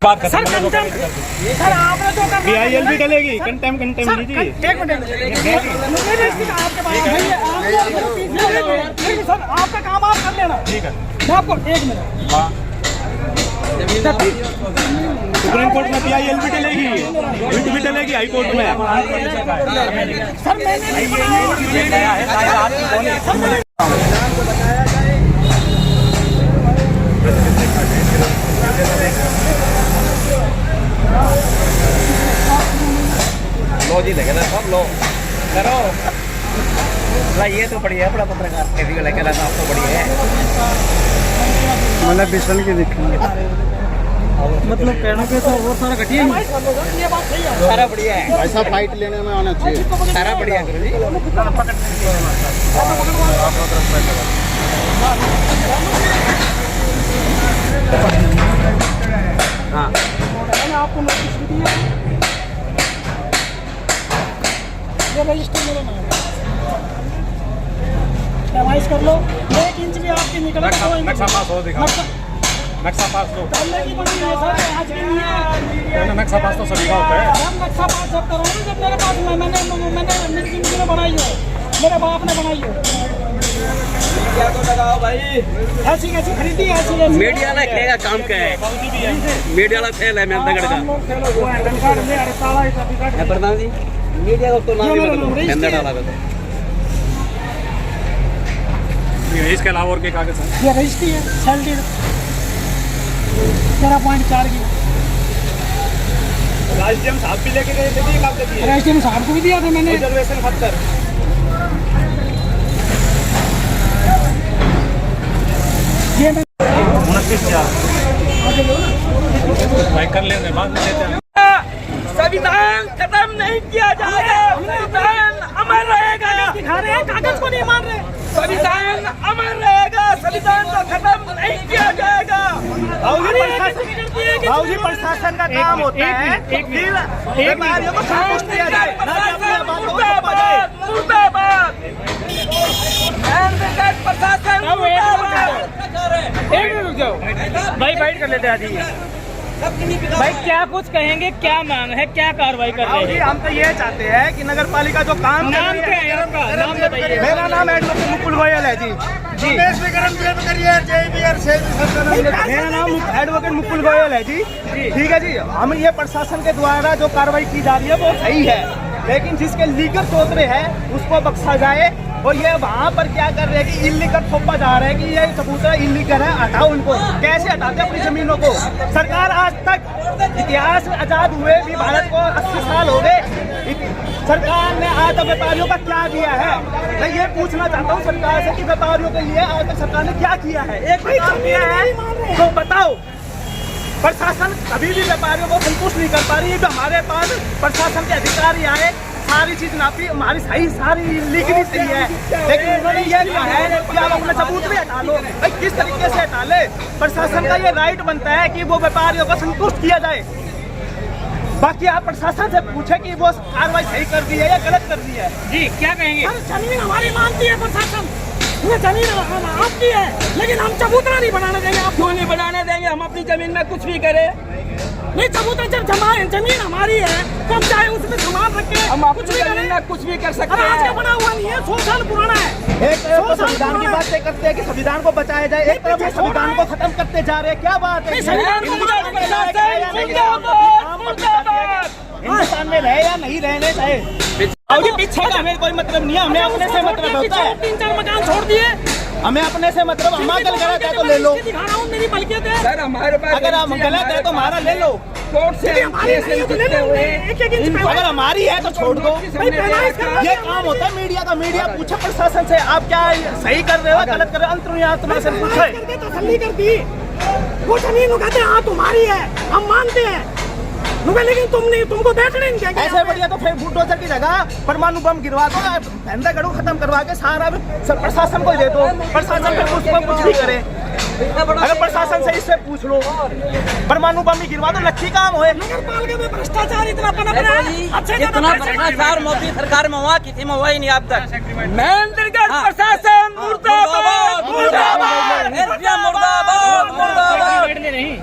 Sir आपने जो BIL भी डलेगी, कंटेम लीजिए। एक मिनट सर, आपका काम आप कर लेना। ठीक है, मैं आपको 1 मिनट। सुप्रीम कोर्ट में BIL भी डलेगी, विट भी डलेगी हाई कोर्ट में। सर मैंने नहीं बनाया। लो जी लेके सब लो करो ये तो बढ़िया है बड़ा पत्रकार कैसी लेके आप तो बढ़िया है मतलब बिसल की दिखेंगे मतलब कहना के तो और सारा घटिया है, सारा बढ़िया है। ऐसा फाइट लेने में आना चाहिए, सारा बढ़िया करो जी। हाँ मैंने आपको नोटिस भी दिया, ये रजिस्टर मेरा नाम है, एमआईएस कर लो। 1 इंच भी आपकी निकल नक्शा पास हो दिखा, नक्शा पास तो की बनी है सर, आज की नहीं है। नक्शा पास तो सभी का होता है। हम नक्शा पास जब करोगे जब मेरे पास मैंने मेरी जिंदगी में बनाई हो, मेरे बाप ने बनाई हो। मीडिया को लगाओ भाई, ऐसी कैसी खरीदी है, ऐसी ऐसी मीडिया ना खेगा काम क्या है, मीडिया वाला फेल है मेरे तगड़ का प्रधान जी। मीडिया को तो नाम ही बदलो, डाला बदलो। इसके अलावा और क्या कागज है? ये रजिस्ट्री है, सैलरी 13.4 की। राजडीएम साहब भी लेके गए थे, कागज दिए। राजडीएम साहब को भी दिया था मैंने। रिजर्वेशन पत्थर ये मैं 29,000 भाई कर लेते हैं, बाद में लेते हैं। संविधान खत्म नहीं किया जाएगा, संविधान अमर रहेगा। दिखा रहे हैं, कागज को नहीं मान रहे। संविधान अमर रहेगा, संविधान को खत्म नहीं किया जाएगा। भाऊजी प्रशासन का काम होता है बीमारियों को संतुष्ट किया जाए, ना कि अपनी बातों को थोपा जाए। मुर्दाबाद प्रशासन भाई फाइट कर लेते हैं भाई, क्या कुछ कहेंगे, क्या मांग है, क्या कार्रवाई कर रहे हैं? हम तो ये चाहते हैं कि नगर पालिका जो काम कर नाम रही क्या है आपका? नाम बताइए। मेरा नाम एडवोकेट मुकुल गोयल है जी। मेरा नाम एडवोकेट मुकुल गोयल है जी। ठीक है जी, हम ये प्रशासन के द्वारा जो कार्रवाई की जा रही है वो सही है, लेकिन जिसके लीगल चौधरी है उसको बख्शा जाए। और ये वहाँ पर क्या कर रहे हैं कि इलीगल थोपा जा रहा है कि ये कबूतर इलीगल है, हटाओ उनको। कैसे हटाते अपनी जमीनों को? सरकार आज तक इतिहास में आजाद हुए भी भारत को 80 साल हो गए, सरकार ने आज तक व्यापारियों का क्या किया है? मैं ये पूछना चाहता हूँ सरकार से कि व्यापारियों के लिए आज तक सरकार ने क्या किया है? एक भी काम किया है तो बताओ। प्रशासन कभी भी व्यापारियों को संतुष्ट नहीं कर पा रही है। जो हमारे पास प्रशासन के अधिकारी आए, सारी चीज नापी, हमारी सारी लीगली सही है, लेकिन उन्होंने ये कहा है कि आप अपना सबूत भी हटा लो। भाई किस तरीके से हटा ले? प्रशासन का ये राइट बनता है कि वो व्यापारियों को संतुष्ट किया जाए। बाकी आप प्रशासन से पूछे कि वो कार्रवाई सही कर दी है या गलत कर दी है। जी क्या कहेंगे? जमीन हमारी मानती है प्रशासन, ये जमीन आपकी है, लेकिन हम चबूतरा नहीं बनाने देंगे। आप क्यों नहीं बनाने देंगे? हम अपनी जमीन में कुछ भी करें। नहीं, चबूतरा जब जमीन हमारी है तो हम चाहे उसमें सामान रखे, हम कुछ भी करें ना, कुछ भी कर सकते आज का हैं। बना हुआ नहीं है, 100 साल पुराना है। एक तरफ तो संविधान की बातें करते हैं कि संविधान को बचाया जाए, एक तरफ संविधान को खत्म करते जा रहे हैं। क्या बात है? हिंदुस्तान में रहे या नहीं रहने चाहे, पीछे का हमें कोई मतलब नहीं है। हमें अपने से मतलब होता है। 3-4 मकान छोड़ दिए, हमें अपने से मतलब, हम गलत है तो ले लो। दिखा रहा हूँ मेरी मलकियत है। सर हमारे पास अगर हम गलत है तो हमारा ले लो। कोर्ट से अगर हमारी है तो छोड़ दो। ये काम होता है मीडिया का। मीडिया पूछे प्रशासन से आप क्या सही कर रहे हो, गलत कर रहे हो, अंतर्यात्मा से पूछे। तसल्ली कर दी, वो जमीन कहते हैं हाँ तुम्हारी है, हम मानते हैं, लेकिन तुमको बैठने नहीं देंगे। ऐसे बढ़िया तो फिर बुलडोजर की जगह परमाणु बम गिरवा दो, धंधा खत्म करवा के सारा प्रशासन को दे दो। प्रशासन फिर उसको कुछ भी करे। अगर प्रशासन से इससे पूछ लो, परमाणु बम ही गिरवा दो, लक्ष्य काम होए। नगरपालिका में भ्रष्टाचार इतना पनप रहा है, इतना भ्रष्टाचार मोदी सरकार में हुआ, किसी में हुआ ही नहीं अब तक। महेंद्रगढ़ प्रशासन मुर्दाबाद, मुर्दाबाद, मुर्दाबाद, मुर्दाबाद। नहीं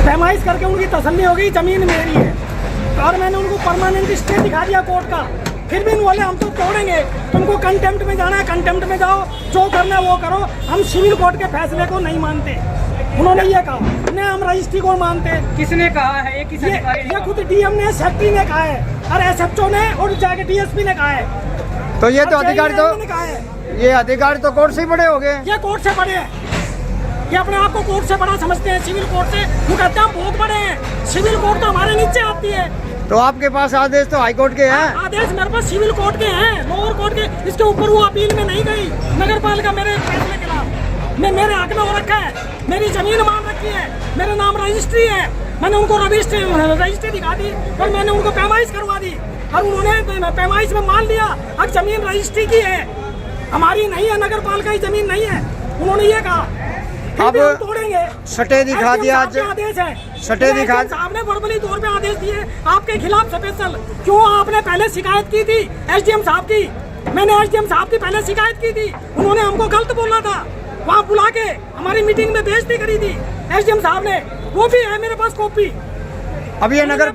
पैमाइश करके उनकी तसल्ली हो गई जमीन मेरी है और मैंने उनको परमानेंट स्टे दिखा दिया कोर्ट का। फिर भी बोले हम तो तोड़ेंगे, तुमको कंटेम्प्ट में जाना है कंटेम्प्ट में जाओ, जो करना है वो करो, हम सिविल कोर्ट के फैसले को नहीं मानते। उन्होंने ये कहा नहीं हम रजिस्ट्री को मानते। किसने कहा है ये? किसने कहा है? ये खुद डीएम ने, सेक्रेटरी ने कहा है और एसएचओ ने और जाके डीएसपी ने कहा है। तो ये तो अधिकारी तो ने कहा है, ये अधिकारी तो कोर्ट से ही बड़े हो गए। ये कोर्ट से बड़े हैं, ये अपने आप को कोर्ट से बड़ा समझते हैं, सिविल कोर्ट से। वो कहते हैं हम बहुत बड़े हैं, सिविल कोर्ट तो हमारे नीचे आती है। तो आपके पास आदेश तो हाई कोर्ट के हैं। आदेश मेरे पास सिविल कोर्ट के हैं, लोअर कोर्ट के। इसके ऊपर वो अपील में नहीं गई नगर पालिका मेरे फैसले के खिलाफ। मैं मेरे हक में हो रखा है, मेरी जमीन मान रखी है, मेरे नाम रजिस्ट्री है। मैंने उनको रजिस्ट्री दिखा दी और मैंने उनको पैमाइश करवा दी और उन्होंने पैमाइश में मान लिया। अब जमीन रजिस्ट्री की है, हमारी नहीं है, नगर पालिका की जमीन नहीं है। उन्होंने ये कहा अब तोड़ेंगे। सटे दिखा दिया, आदेश है, सटे दिखा साहब ने वर्बली तौर पे आदेश दिए आपके खिलाफ स्पेशल। क्यों आपने पहले शिकायत की थी एसडीएम साहब की? मैंने एसडीएम साहब की पहले शिकायत की थी, उन्होंने हमको गलत बोला था, वहाँ बुला के हमारी मीटिंग में बेइज्जती करी थी एसडीएम साहब ने। वो भी है मेरे पास कॉपी। अब ये नगर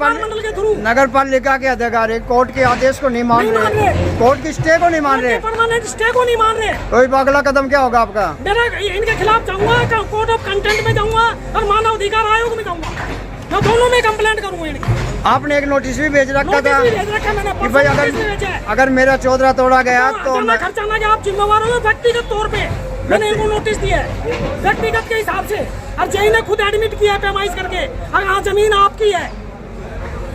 पालिका के अधिकारी कोर्ट के आदेश को नहीं मान रहे, कोर्ट की स्टे को नहीं मान रहे, परमानेंट स्टे को नहीं मान रहे। तो अगला कदम क्या होगा आपका? मेरा इनके खिलाफ जाऊंगा, कोर्ट ऑफ कंटेंट में जाऊंगा और मानव अधिकार आयोग में जाऊंगा। मैं दोनों में कंप्लेंट करूंगा इनकी। आपने एक नोटिस भी भेज रखा था मैंने कि भाई अगर मेरा चौधरा तोड़ा गया तो खर्चा ना आप जिम्मेवार हो व्यक्तिगत तौर पे। मैंने इनको नोटिस दिया है व्यक्तिगत के हिसाब से और जेई ने खुद एडमिट किया है पैमाइश करके। और हाँ जमीन आपकी है,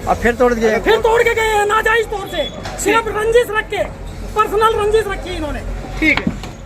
अब फिर तोड़ दिए, फिर तोड़ के गए नाजायज तौर से, सिर्फ रंजिश रख के, पर्सनल रंजिश रखी इन्होंने। ठीक है।